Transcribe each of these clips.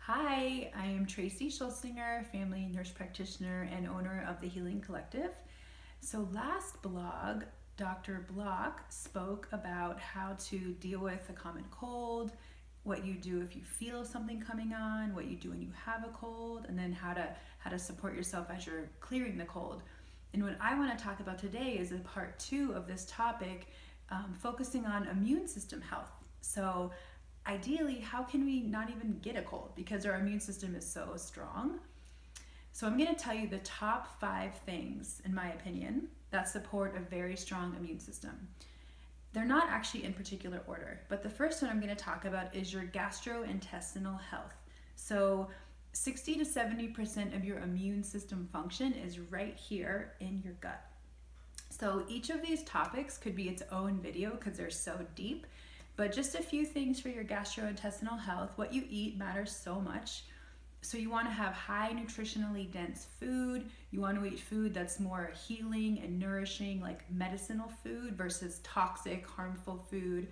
Hi, I am Tracy Shulsinger, family nurse practitioner and owner of the Healing Collective. So last blog, Dr. Block spoke about how to deal with a common cold, what you do if you feel something coming on, what you do when you have a cold, and then how to support yourself as you're clearing the cold. And what I want to talk about today is a part 2 of this topic, focusing on immune system health. So ideally, how can we not even get a cold because our immune system is so strong? So I'm going to tell you the top 5 things, in my opinion, that support a very strong immune system. They're not actually in particular order, but the first one I'm going to talk about is your gastrointestinal health. So 60 to 70% of your immune system function is right here in your gut. So each of these topics could be its own video because they're so deep, but just a few things for your gastrointestinal health. What you eat matters so much. So you want to have high nutritionally dense food. You want to eat food that's more healing and nourishing, like medicinal food versus toxic, harmful food.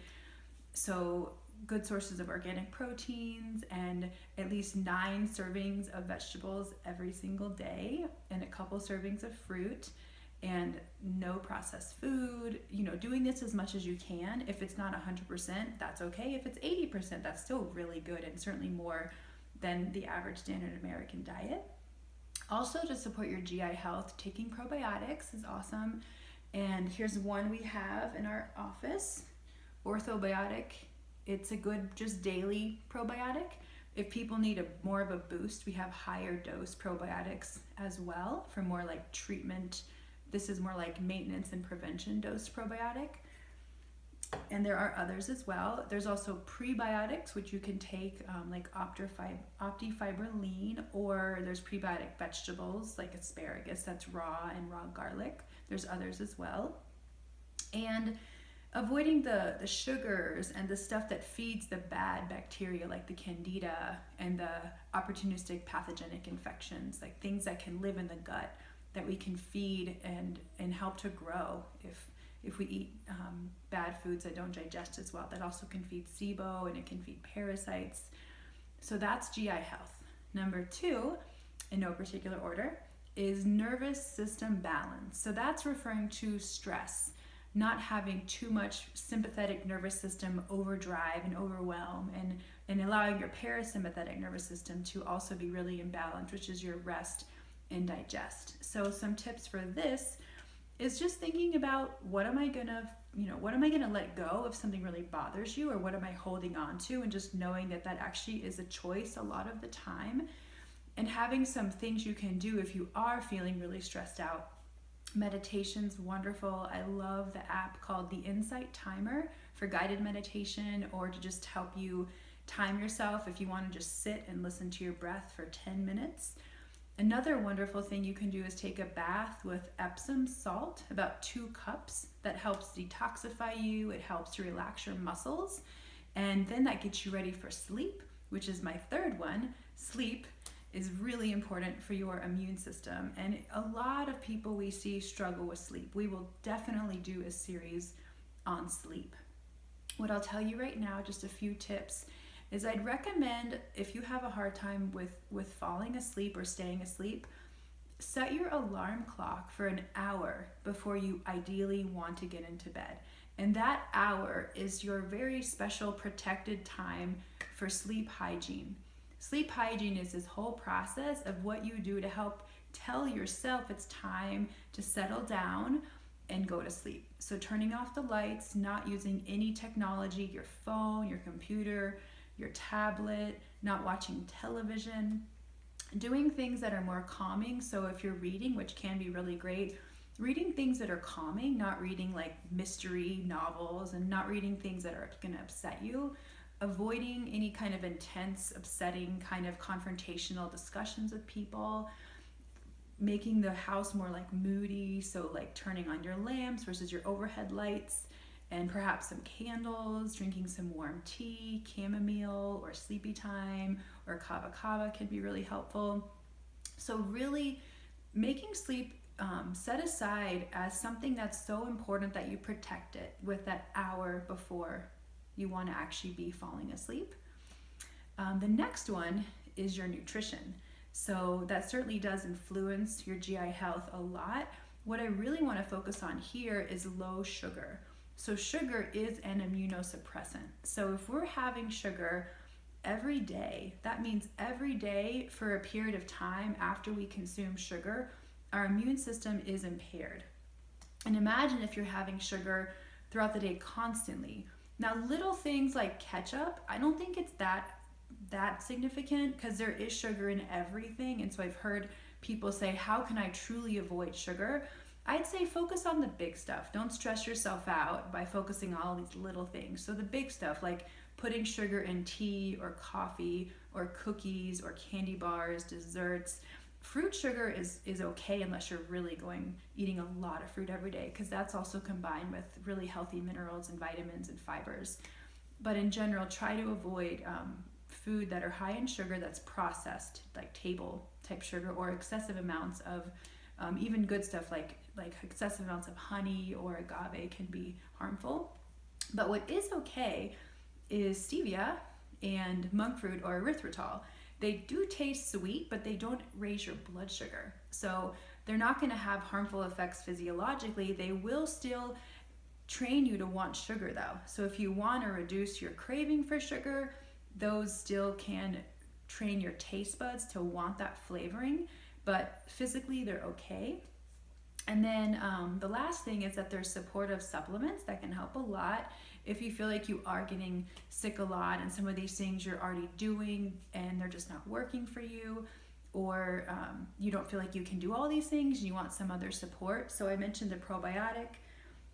So good sources of organic proteins and at least 9 servings of vegetables every single day and a couple servings of fruit. And no processed food, doing this as much as you can. If it's not 100%, that's okay. If it's 80%, that's still really good and certainly more than the average standard American diet. Also, to support your GI health, taking probiotics is awesome. And here's one we have in our office, Orthobiotic. It's a good just daily probiotic. If people need more of a boost, we have higher dose probiotics as well for more like treatment. This is more like maintenance and prevention dose probiotic. And there are others as well. There's also prebiotics, which you can take like optifibroline, or there's prebiotic vegetables like asparagus that's raw and raw garlic. There's others as well. And avoiding the sugars and the stuff that feeds the bad bacteria like the candida and the opportunistic pathogenic infections, like things that can live in the gut that we can feed and help to grow if we eat bad foods that don't digest as well. That also can feed SIBO and it can feed parasites. So that's GI health. Number 2, in no particular order, is nervous system balance. So that's referring to stress, not having too much sympathetic nervous system overdrive and overwhelm, and allowing your parasympathetic nervous system to also be really in balance, which is your rest and digest. So some tips for this is just thinking about what am I gonna let go if something really bothers you, or what am I holding on to, and just knowing that actually is a choice a lot of the time, and having some things you can do if you are feeling really stressed out. Meditation's wonderful. I love the app called the Insight Timer for guided meditation, or to just help you time yourself if you want to just sit and listen to your breath for 10 minutes. Another wonderful thing you can do is take a bath with Epsom salt, about 2 cups. That helps detoxify you. It helps to relax your muscles. And then that gets you ready for sleep, which is my third one. Sleep is really important for your immune system. And a lot of people we see struggle with sleep. We will definitely do a series on sleep. What I'll tell you right now, just a few tips, is I'd recommend, if you have a hard time with falling asleep or staying asleep, set your alarm clock for an hour before you ideally want to get into bed. And that hour is your very special protected time for sleep hygiene. Sleep hygiene is this whole process of what you do to help tell yourself it's time to settle down and go to sleep. So turning off the lights, not using any technology, your phone, your computer, your tablet, not watching television, doing things that are more calming. So if you're reading, which can be really great, reading things that are calming, not reading like mystery novels, and not reading things that are going to upset you. Avoiding any kind of intense, upsetting, kind of confrontational discussions with people. Making the house more like moody, so like turning on your lamps versus your overhead lights, and perhaps some candles, drinking some warm tea, chamomile or sleepy time or kava kava can be really helpful. So really making sleep set aside as something that's so important that you protect it with that hour before you want to actually be falling asleep. The next one is your nutrition. So that certainly does influence your GI health a lot. What I really want to focus on here is low sugar. So sugar is an immunosuppressant. So if we're having sugar every day, that means every day for a period of time after we consume sugar, our immune system is impaired. And imagine if you're having sugar throughout the day constantly. Now, little things like ketchup, I don't think it's that significant because there is sugar in everything. And so I've heard people say, how can I truly avoid sugar? I'd say focus on the big stuff. Don't stress yourself out by focusing on all these little things. So the big stuff like putting sugar in tea or coffee or cookies or candy bars, desserts. Fruit sugar is okay unless you're really eating a lot of fruit every day, because that's also combined with really healthy minerals and vitamins and fibers. But in general, try to avoid food that are high in sugar that's processed, like table type sugar, or excessive amounts of even good stuff like excessive amounts of honey or agave can be harmful. But what is okay is stevia and monk fruit or erythritol. They do taste sweet, but they don't raise your blood sugar. So they're not going to have harmful effects physiologically. They will still train you to want sugar though. So if you want to reduce your craving for sugar, those still can train your taste buds to want that flavoring, but physically they're okay. And then the last thing is that there's supportive supplements that can help a lot if you feel like you are getting sick a lot and some of these things you're already doing and they're just not working for you, or you don't feel like you can do all these things and you want some other support. So I mentioned the probiotic,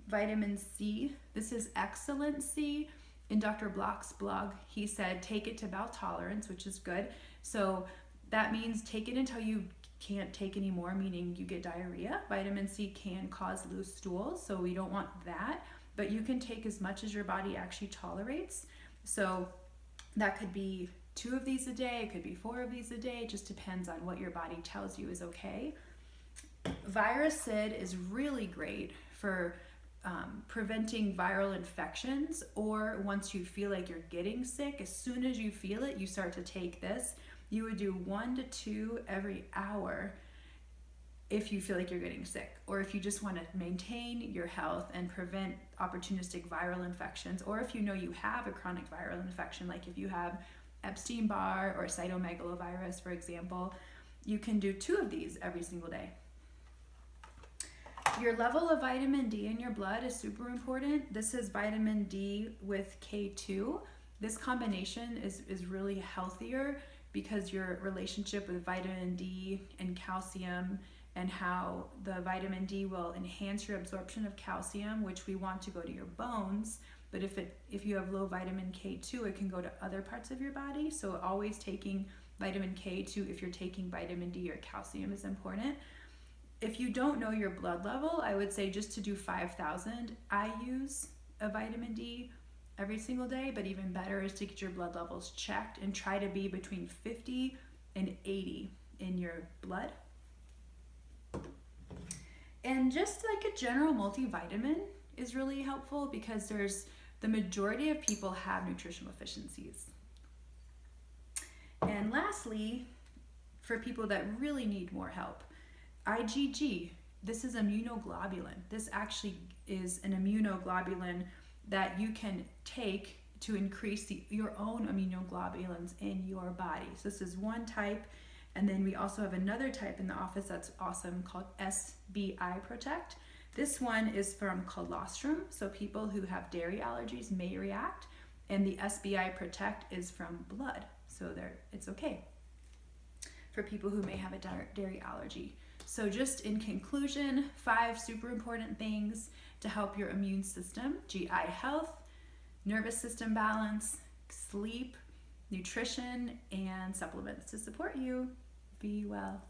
vitamin C. This is Excellent C. In Dr. Block's blog, he said take it to bowel tolerance, which is good. So that means take it until you can't take anymore, meaning you get diarrhea. Vitamin C can cause loose stools, so we don't want that, but you can take as much as your body actually tolerates. So that could be 2 of these a day, it could be 4 of these a day, it just depends on what your body tells you is okay. Viracid is really great for preventing viral infections, or once you feel like you're getting sick, as soon as you feel it, you start to take this. You would do 1 to 2 every hour if you feel like you're getting sick, or if you just want to maintain your health and prevent opportunistic viral infections, or if you know you have a chronic viral infection, like if you have Epstein-Barr or cytomegalovirus, for example, you can do 2 of these every single day. Your level of vitamin D in your blood is super important. This is vitamin D with K2. This combination is really healthier because your relationship with vitamin D and calcium, and how the vitamin D will enhance your absorption of calcium, which we want to go to your bones. But if you have low vitamin K2, it can go to other parts of your body. So always taking vitamin K2 if you're taking vitamin D or calcium is important. If you don't know your blood level, I would say just to do 5,000 IUs of vitamin D every single day, but even better is to get your blood levels checked and try to be between 50 and 80 in your blood. And just like a general multivitamin is really helpful, because the majority of people have nutritional deficiencies. And lastly, for people that really need more help, IgG, this is immunoglobulin. This actually is an immunoglobulin that you can take to increase your own immunoglobulins in your body. So this is one type, and then we also have another type in the office that's awesome called SBI Protect. This one is from colostrum, so people who have dairy allergies may react, and the SBI Protect is from blood, so it's okay for people who may have a dairy allergy. So just in conclusion, 5 super important things to help your immune system: GI health, nervous system balance, sleep, nutrition, and supplements to support you. Be well.